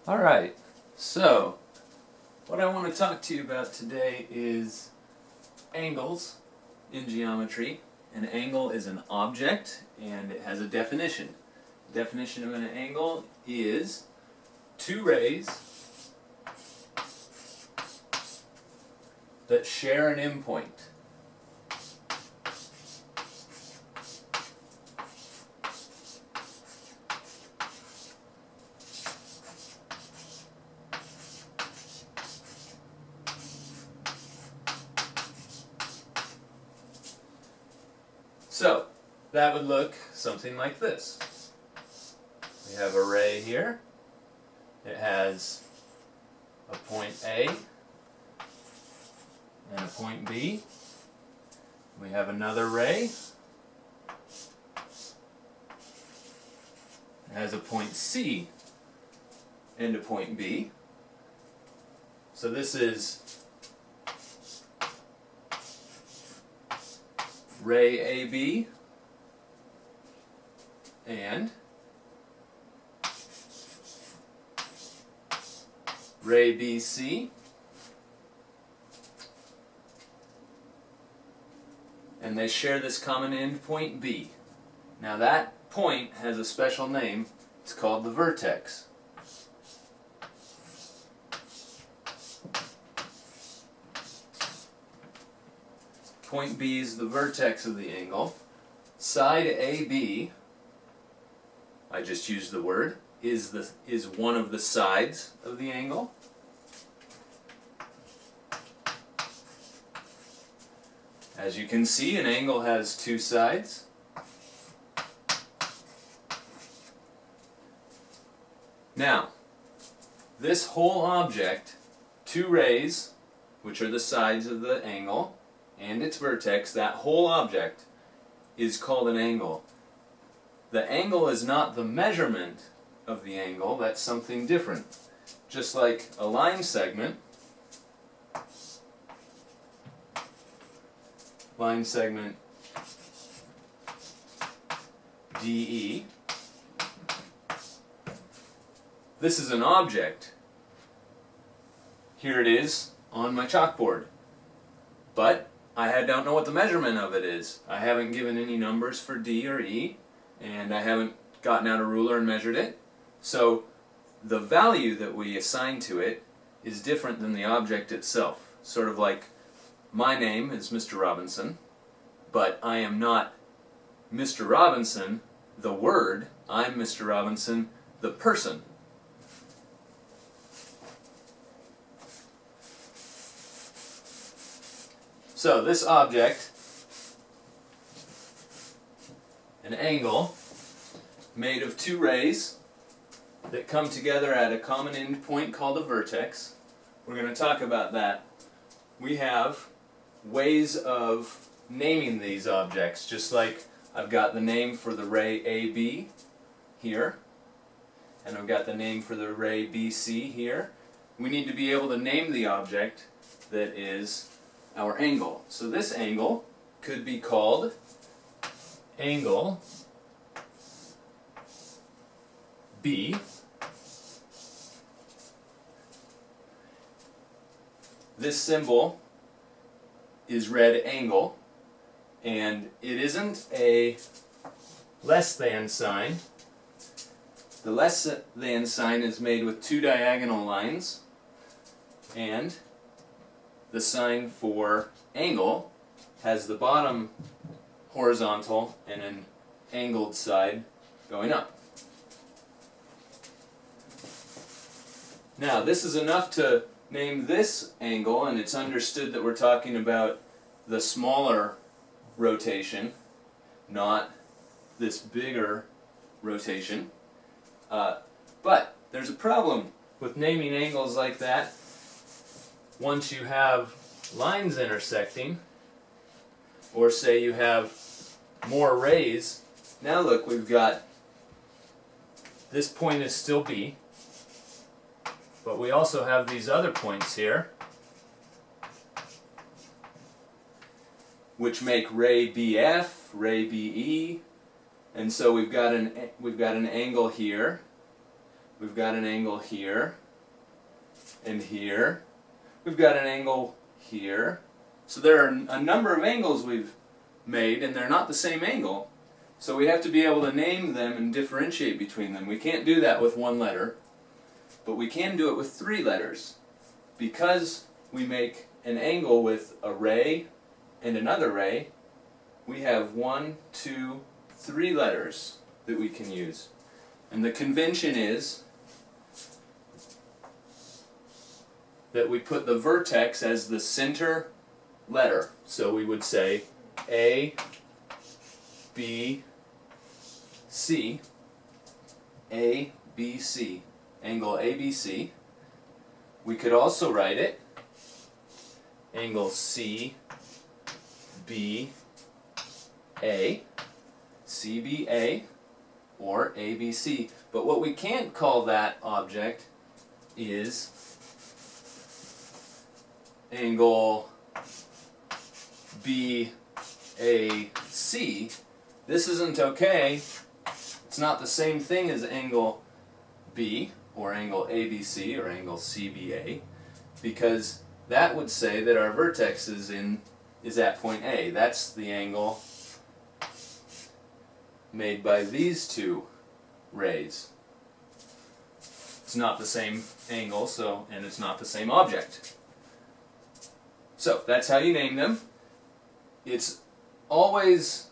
Alright, so what I want to talk to you about today is angles in geometry. An angle is an object and it has a definition. The definition of an angle is two rays that share an endpoint. So, that would look something like this. We have a ray here. It has a point A and a point B. We have another ray. It has a point C and a point B. So this is ray AB and ray BC, and they share this common endpoint B. Now that point has a special name. It's called the vertex. Point B is the vertex of the angle. Side AB, I just used the word, is one of the sides of the angle. As you can see, an angle has two sides. Now, this whole object, two rays, which are the sides of the angle, and its vertex, that whole object is called an angle. The angle is not the measurement of the angle, that's something different. Just like a line segment, DE, this is an object. Here it is on my chalkboard. But I don't know what the measurement of it is. I haven't given any numbers for D or E, and I haven't gotten out a ruler and measured it. So the value that we assign to it is different than the object itself. Sort of like my name is Mr. Robinson, but I am not Mr. Robinson, the word. I'm Mr. Robinson, the person. So this object, an angle made of two rays that come together at a common endpoint called a vertex. We're going to talk about that. We have ways of naming these objects, just like I've got the name for the ray AB here, and I've got the name for the ray BC here. We need to be able to name the object that is our angle. So this angle could be called angle B. This symbol is read angle, and it isn't a less than sign. The less than sign is made with two diagonal lines, and the sign for angle has the bottom horizontal and an angled side going up. Now, this is enough to name this angle, and it's understood that we're talking about the smaller rotation, not this bigger rotation. But there's a problem with naming angles like that. Once you have lines intersecting, or say you have more rays, now look, we've got, this point is still B, but we also have these other points here, which make ray BF, ray BE, and so we've got an angle here we've got an angle here, and here. We've got an angle here. So there are a number of angles we've made, and they're not the same angle. So we have to be able to name them and differentiate between them. We can't do that with one letter, but we can do it with 3 letters. Because we make an angle with a ray and another ray, we have 1, 2, 3 letters that we can use. And the convention is that we put the vertex as the center letter. So we would say A, B, C, A, B, C, angle ABC. We could also write it angle C, B, A, CBA, or ABC. But what we can't call that object is angle BAC. This isn't okay. It's not the same thing as angle B or angle ABC or angle CBA, because that would say that our vertex is at point A. That's the angle made by these 2 rays. It's not the same angle, and it's not the same object. So that's how you name them. It's always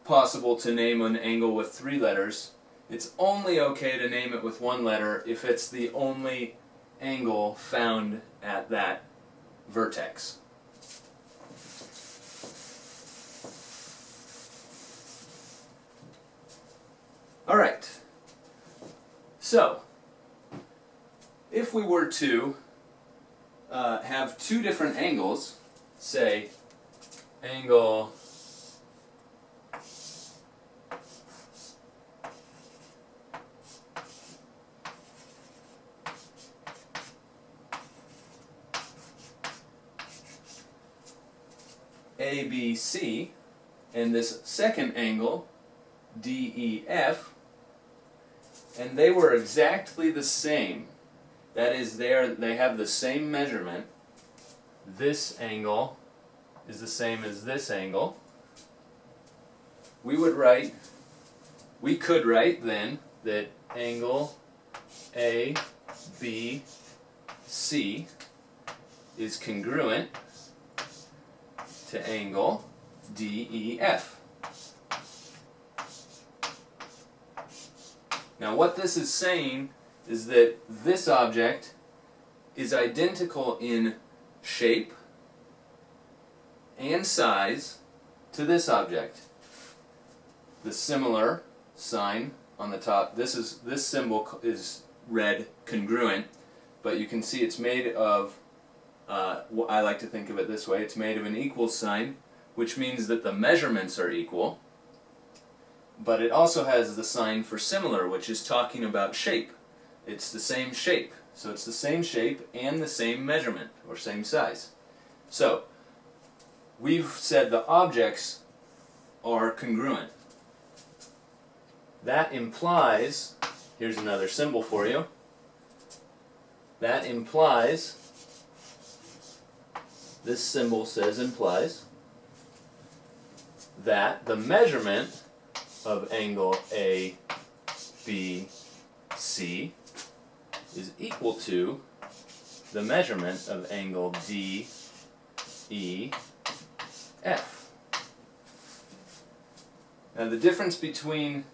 possible to name an angle with 3 letters. It's only okay to name it with 1 letter if it's the only angle found at that vertex. Alright, so if we were to have 2 different angles, say angle ABC and this second angle DEF, and they were exactly the same. That is, they have the same measurement. This angle is the same as this angle. We could write then that angle ABC is congruent to angle DEF. Now what this is saying is that this object is identical in shape and size to this object. The similar sign on the top, this symbol is read congruent, but you can see it's made of, I like to think of it this way, it's made of an equal sign, which means that the measurements are equal. But it also has the sign for similar, which is talking about shape. It's the same shape. So it's the same shape and the same measurement, or same size. So, we've said the objects are congruent. That implies, here's another symbol for you, that implies, this symbol says implies, that the measurement of angle ABC is equal to the measurement of angle DEF. Now the difference between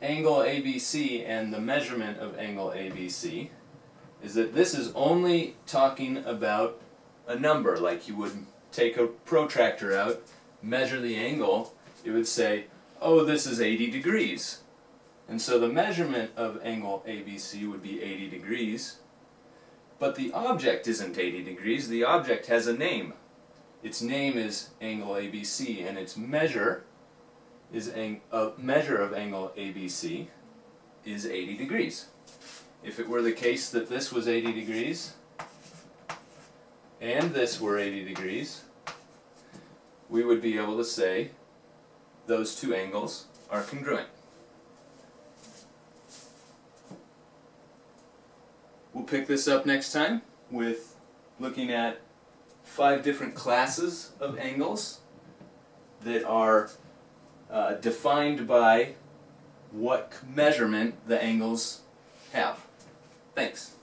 angle ABC and the measurement of angle ABC is that this is only talking about a number. Like you would take a protractor out, measure the angle, it would say, oh, this is 80 degrees. And so the measurement of angle ABC would be 80 degrees. But the object isn't 80 degrees. The object has a name. Its name is angle ABC, and its measure is a measure of angle ABC is 80 degrees. If it were the case that this was 80 degrees and this were 80 degrees, we would be able to say those 2 angles are congruent. We'll pick this up next time with looking at 5 different classes of angles that are defined by what measurement the angles have. Thanks.